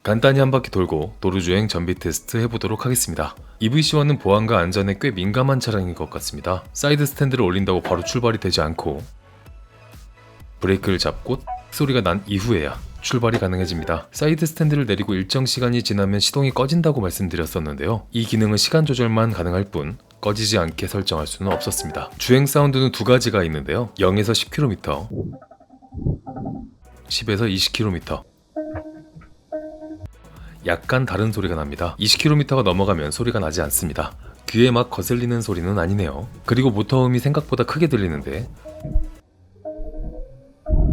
간단히 한 바퀴 돌고 도로주행 전비 테스트 해보도록 하겠습니다. EV-C1은 보안과 안전에 꽤 민감한 차량인 것 같습니다. 사이드 스탠드를 올린다고 바로 출발이 되지 않고 브레이크를 잡고 소리가 난 이후에야 출발이 가능해집니다. 사이드 스탠드를 내리고 일정 시간이 지나면 시동이 꺼진다고 말씀드렸었는데요. 이 기능은 시간 조절만 가능할 뿐 꺼지지 않게 설정할 수는 없었습니다. 주행 사운드는 두 가지가 있는데요. 0에서 10km, 10에서 20km. 약간 다른 소리가 납니다. 20km가 넘어가면 소리가 나지 않습니다. 귀에 막 거슬리는 소리는 아니네요. 그리고 모터음이 생각보다 크게 들리는데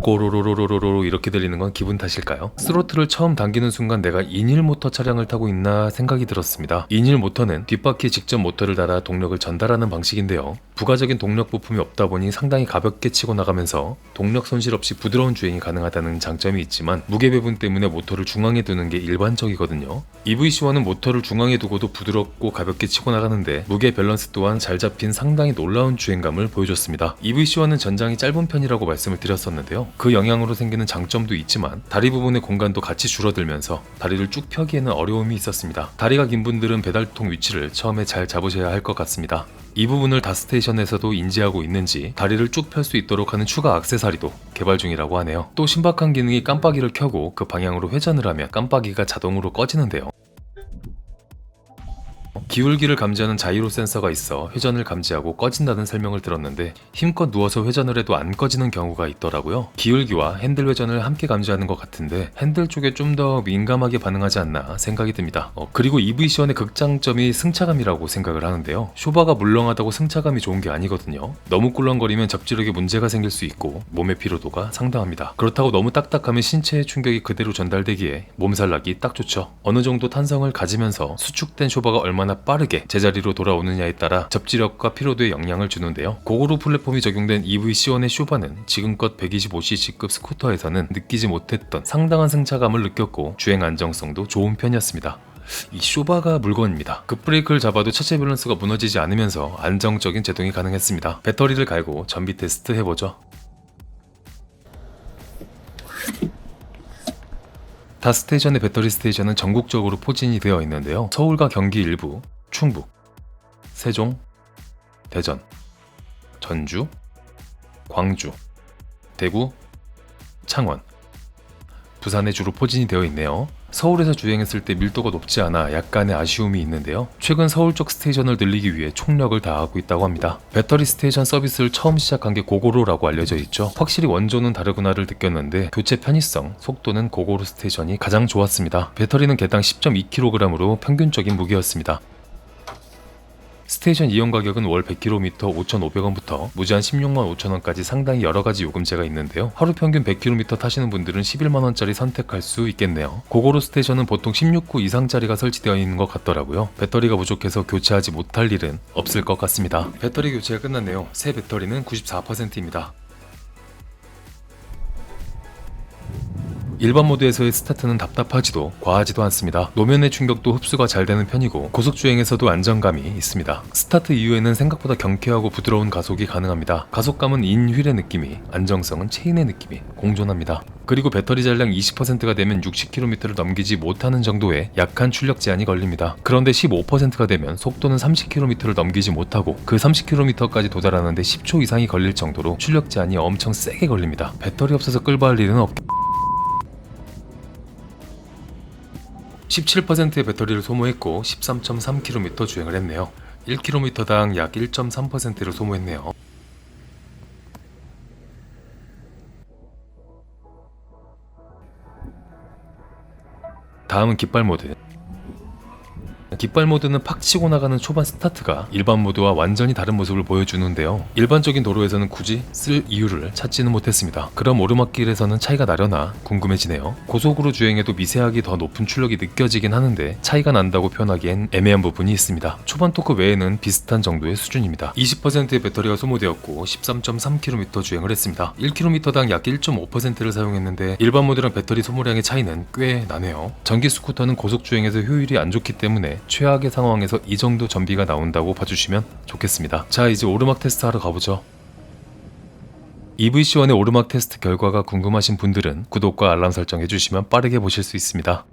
꼬로로로로로로 이렇게 들리는 건 기분 탓일까요? 스로틀을 처음 당기는 순간 내가 2닐 모터 차량을 타고 있나 생각이 들었습니다. 2닐 모터는 뒷바퀴에 직접 모터를 달아 동력을 전달하는 방식인데요. 부가적인 동력 부품이 없다 보니 상당히 가볍게 치고 나가면서 동력 손실 없이 부드러운 주행이 가능하다는 장점이 있지만 무게 배분 때문에 모터를 중앙에 두는 게 일반적이거든요. EV-C1은 모터를 중앙에 두고도 부드럽고 가볍게 치고 나가는데 무게 밸런스 또한 잘 잡힌 상당히 놀라운 주행감을 보여줬습니다. EV-C1은 전장이 짧은 편이라고 말씀을 드렸었는데요. 그 영향으로 생기는 장점도 있지만 다리 부분의 공간도 같이 줄어들면서 다리를 쭉 펴기에는 어려움이 있었습니다. 다리가 긴 분들은 배달통 위치를 처음에 잘 잡으셔야 할 것 같습니다. 이 부분을 다스테이션에서도 인지하고 있는지 다리를 쭉 펼 수 있도록 하는 추가 액세서리도 개발 중이라고 하네요. 또 신박한 기능이 깜빡이를 켜고 그 방향으로 회전을 하면 깜빡이가 자동으로 꺼지는데요. 기울기를 감지하는 자이로 센서가 있어 회전을 감지하고 꺼진다는 설명을 들었는데 힘껏 누워서 회전을 해도 안 꺼지는 경우가 있더라고요. 기울기와 핸들 회전을 함께 감지하는 것 같은데 핸들 쪽에 좀 더 민감하게 반응하지 않나 생각이 듭니다. 그리고 EV-C1의 극장점이 승차감이라고 생각을 하는데요. 쇼바가 물렁하다고 승차감이 좋은 게 아니거든요. 너무 꿀렁거리면 접지력에 문제가 생길 수 있고 몸의 피로도가 상당합니다. 그렇다고 너무 딱딱하면 신체의 충격이 그대로 전달되기에 몸살나기 딱 좋죠. 어느 정도 탄성을 가지면서 수축된 쇼바가 얼마나 빠르게 제자리로 돌아오느냐에 따라 접지력과 피로도에 영향을 주는데요. 고고로 플랫폼이 적용된 EV-C1의 쇼바는 지금껏 125cc급 스쿠터에서는 느끼지 못했던 상당한 승차감을 느꼈고 주행 안정성도 좋은 편이었습니다. 이 쇼바가 물건입니다. 급브레이크를 잡아도 차체 밸런스가 무너지지 않으면서 안정적인 제동이 가능했습니다. 배터리를 갈고 전비 테스트 해보죠. 다스테이션의 배터리 스테이션은 전국적으로 포진이 되어 있는데요. 서울과 경기 일부, 충북, 세종, 대전, 전주, 광주, 대구, 창원, 부산에 주로 포진이 되어 있네요. 서울에서 주행했을 때 밀도가 높지 않아 약간의 아쉬움이 있는데요. 최근 서울 쪽 스테이션을 늘리기 위해 총력을 다하고 있다고 합니다. 배터리 스테이션 서비스를 처음 시작한 게 고고로라고 알려져 있죠. 확실히 원조는 다르구나를 느꼈는데 교체 편의성, 속도는 고고로 스테이션이 가장 좋았습니다. 배터리는 개당 10.2kg으로 평균적인 무게였습니다. 스테이션 이용 가격은 월 100km 5,500원부터 무제한 16만 5천원까지 상당히 여러가지 요금제가 있는데요. 하루 평균 100km 타시는 분들은 11만원짜리 선택할 수 있겠네요. 고고로 스테이션은 보통 16구 이상짜리가 설치되어 있는 것 같더라고요. 배터리가 부족해서 교체하지 못할 일은 없을 것 같습니다. 배터리 교체가 끝났네요. 새 배터리는 94%입니다. 일반 모드에서의 스타트는 답답하지도 과하지도 않습니다. 노면의 충격도 흡수가 잘 되는 편이고 고속주행에서도 안정감이 있습니다. 스타트 이후에는 생각보다 경쾌하고 부드러운 가속이 가능합니다. 가속감은 인휠의 느낌이, 안정성은 체인의 느낌이 공존합니다. 그리고 배터리 잔량 20%가 되면 60km를 넘기지 못하는 정도의 약한 출력 제한이 걸립니다. 그런데 15%가 되면 속도는 30km를 넘기지 못하고 그 30km까지 도달하는데 10초 이상이 걸릴 정도로 출력 제한이 엄청 세게 걸립니다. 배터리 없어서 끌바할 일은 없겠 17%의 배터리를 소모했고 13.3km 주행을 했네요. 1km당 약 1.3%를 소모했네요. 다음은 깃발 모드. 깃발 모드는 팍 치고 나가는 초반 스타트가 일반 모드와 완전히 다른 모습을 보여주는데요. 일반적인 도로에서는 굳이 쓸 이유를 찾지는 못했습니다. 그럼 오르막길에서는 차이가 나려나 궁금해지네요. 고속으로 주행해도 미세하게 더 높은 출력이 느껴지긴 하는데 차이가 난다고 표현하기엔 애매한 부분이 있습니다. 초반 토크 외에는 비슷한 정도의 수준입니다. 20%의 배터리가 소모되었고 13.3km 주행을 했습니다. 1km당 약 1.5%를 사용했는데 일반 모드랑 배터리 소모량의 차이는 꽤 나네요. 전기 스쿠터는 고속 주행에서 효율이 안 좋기 때문에 최악의 상황에서 이 정도 전비가 나온다고 봐주시면 좋겠습니다. 자, 이제 오르막 테스트 하러 가보죠. EV-C1의 오르막 테스트 결과가 궁금하신 분들은 구독과 알람 설정 해주시면 빠르게 보실 수 있습니다.